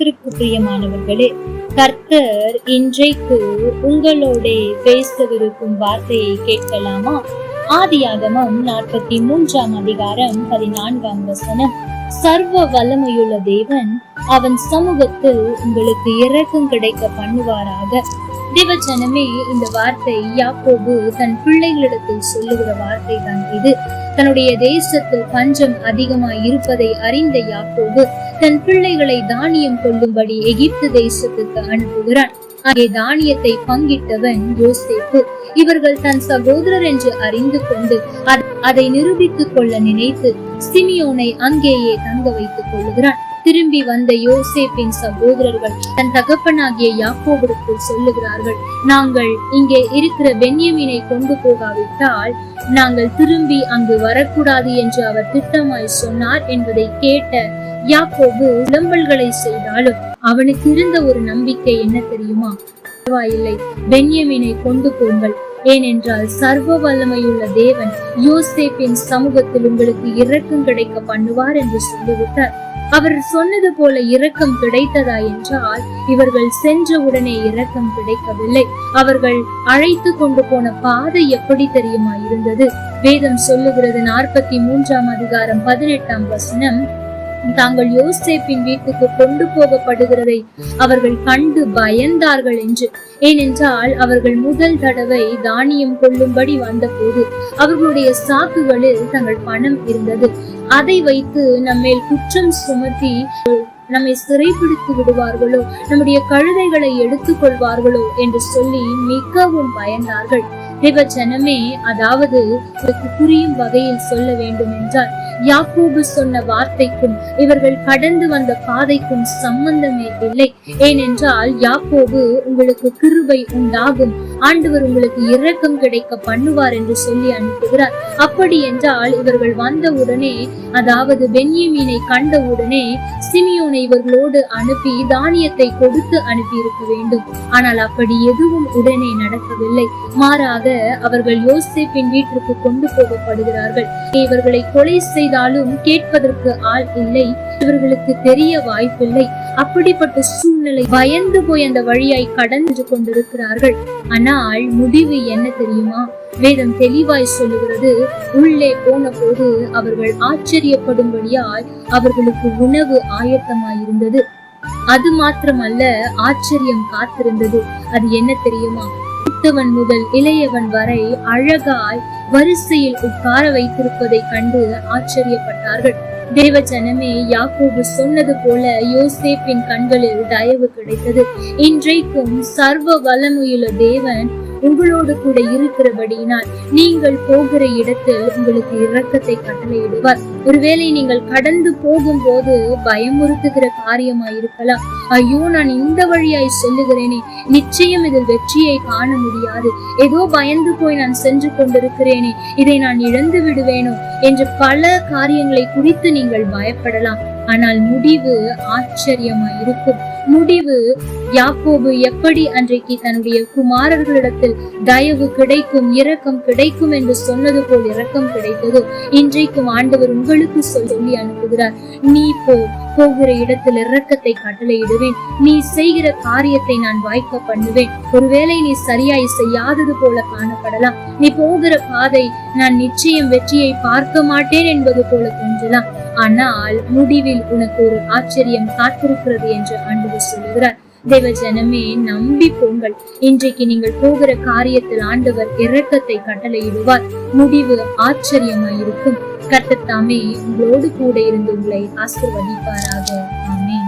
கர்த்தருக்கு பிரியமானவர்களே, கர்த்தர் இன்றைக்கு உங்களோட பேசவிருக்கும் வார்த்தையை கேட்கலாமா? ஆதியாகமம் 43 அதிகாரம் 14 வசனம். சர்வ வல்லமையுள்ள தேவன் அவன் சமூகத்தில் உங்களுக்கு இரக்கம் கிடைக்க பண்ணுவாராக. தேவஜனமே, இந்த வார்த்தை யாக்கோபு தன் பிள்ளைகளிடத்தில் சொல்லுகிற வார்த்தை தான் இது. தன்னுடைய தேசத்தில் பஞ்சம் அதிகமாய் இருப்பதை அறிந்த யாக்கோபு தன் பிள்ளைகளை தானியம் கொள்ளும்படி எகிப்து தேசத்துக்கு அனுப்புகிறான். அங்கே தானியத்தை பங்கிட்டவன் யோசேப்பு. இவர்கள் தன் சகோதரர் என்று அறிந்து கொண்டு அதை நிரூபித்துக் கொள்ள நினைத்து சிமியோனை அங்கேயே தங்க வைத்துக் கொள்ளுகிறான். திரும்பி வந்த யோசேப்பின் சகோதரர்கள் தன் தகப்பனாகிய யாக்கோபிற்கு சொல்லுகிறார்கள், நாங்கள் இங்கே இருக்கிற பென்யமீனை கொண்டு போகாவிட்டால் நாங்கள் திரும்பி அங்கு வரக்கூடாது என்று அவர் திட்டமாய் சொன்னார் என்பதை கேட்ட யாக்கோபு விளம்பல்களை செய்தாலும் அவனுக்கு இருந்த ஒரு நம்பிக்கை என்ன தெரியுமா? பரவாயில்லை, பென்யமீனை கொண்டு போங்கள், ஏனென்றால் சர்வ வல்லமையுள்ள தேவன் யோசேப்பின் சமூகத்தில் உங்களுக்கு இரக்கம் கிடைக்க பண்ணுவார் என்று சொல்லிவிட்டார். அவர் சொன்னது போல இரக்கம் கிடைத்ததா என்றால் இவர்கள் சென்ற உடனே இரக்கம் கிடைக்கவில்லை. அவர்கள் அழைத்து கொண்டு போன பாதை எப்படி தெரியுமா இருந்தது? வேதம் சொல்லுகிறது 43 அதிகாரம் 18 வசனம், தாங்கள் யோசேப்பின் வீட்டுக்கு கொண்டு போகப்படுகிறதை அவர்கள் கண்டு பயந்தார்கள் என்று. ஏனென்றால் அவர்கள் முதல் தடவை தானியம் கொள்ளும்படி வந்த போது அவர்களுடைய சாக்குகளில் தங்கள் பணம் இருந்தது. அதை வைத்து நம்மேல் குற்றம் சுமத்தி நம்மை சிறைப்பிடித்து விடுவார்களோ, நம்முடைய கழுதைகளை எடுத்துக் கொள்வார்களோ என்று சொல்லி மிகவும் பயந்தார்கள். தேவஜனமே, அதாவது புரியும் வகையில் சொல்ல வேண்டும் என்றால் யாக்கோபு சொன்ன வார்த்தைக்கும் இவர்கள் கடந்து வந்த பாதைக்கும் சம்பந்தமே இல்லை. ஏனென்றால் யாக்கோபு உங்களுக்கு கிருபை உண்டாகும், ஆண்டவர் உங்களுக்கு இரக்கம் கிடைக்க பண்ணுவார் என்று சொல்லி அனுப்புகிறார். அப்படி என்றால் இவர்கள் வந்த உடனே, அதாவது பென்யமீனை கண்ட உடனே சிமியோனை இவர்களோடு அனுப்பி தானியத்தை கொடுத்து அனுப்பி இருக்க வேண்டும். ஆனால் அப்படி எதுவும் உடனே நடக்கவில்லை. மாறாக அவர்கள் யோசேப்பின் வீட்டிற்கு கொண்டு போகப்படுகிறார்கள். இவர்களை கொலை செய்தாலும் கேட்பதற்கு ஆள் இல்லை, இவர்களுக்கு தெரிய வாய்ப்பில்லை. அப்படிப்பட்ட சூழ்நிலை பயந்து போய் அந்த வழியாய் கடந்து கொண்டிருக்கிறார்கள். ஆனால் முடிவு என்ன தெரியுமா? வேதம் தெளிவாய் சொல்லுகிறது, உள்ளே போன போது அவர்கள் ஆச்சரியப்படும்படியாய் அவர்களுக்கு உணவு ஆயத்தமாயிருந்தது. அது மாத்திரமல்ல, ஆச்சரியம் காத்திருந்தது. அது என்ன தெரியுமா? மூத்தவன் முதல் இளையவன் வரை அழகாய் வரிசையில் உட்கார வைத்திருப்பதை கண்டு ஆச்சரியப்பட்டார்கள். தேவஜனமே, யாக்கோபு சொன்னது போல யோசேப்பின் கண்களில் தயவு கிடைத்தது. இன்றைக்கும் சர்வ வல்லமையுள்ள தேவன் உங்களோடு கூட இருக்கிறபடியினால் நீங்கள் போகிற இடத்தில் உங்களுக்கு இரக்கத்தை கட்டளையிடுவார். ஒருவேளை நீங்கள் கடந்து போகும் போது பயமுறுத்துகிற காரியமாய் இருக்கலாம். ஐயோ, நான் இந்த வழியாய் சொல்லுகிறேனே, நிச்சயம் இதில் வெற்றியை காண முடியாது, ஏதோ பயந்து போய் நான் சென்று கொண்டிருக்கிறேனே, இதை நான் இழந்து விடுவேனோ என்று பல காரியங்களை குறித்து நீங்கள் பயப்படலாம். ஆனால் முடிவு ஆச்சரியமாய் இருக்கும். முடிவு யாக்கோபு எப்படி அன்றைக்கு தன்னுடைய குமாரர்களிடத்தில் தயவு கிடைக்கும், இரக்கம் கிடைக்கும் என்று சொன்னது போல் இரக்கம் கிடைத்ததோ, இன்றைக்கும் ஆண்டவர் உங்களுக்கு சொல்லி அனுப்புகிறார். நீ போகிற இடத்தில் இரக்கத்தை கட்டளையிடுவேன், நீ செய்கிற காரியத்தை நான் வாய்க்க பண்ணுவேன். ஒருவேளை நீ சரியாய் செய்யாதது போல காணப்படலாம், நீ போகிற பாதை நான் நிச்சயம் வெற்றியை பார்க்க மாட்டேன் என்பது போல தோன்றலாம். ஆனால் முடிவில் உனக்கு ஒரு ஆச்சரியம் காத்திருக்கிறது என்று ஆண்டவர் சொல்லுகிறார். தேவஜனமே, நம்பி போங்கள். இன்றைக்கு நீங்கள் போகிற காரியத்தில் ஆண்டவர் இரக்கத்தை கட்டளையிடுவார். முடிவு ஆச்சரியமாயிருக்கும். கர்த்தர் தாமே உங்களோடு கூட இருந்து உங்களை ஆசீர்வதிப்பாராக. ஆமென்.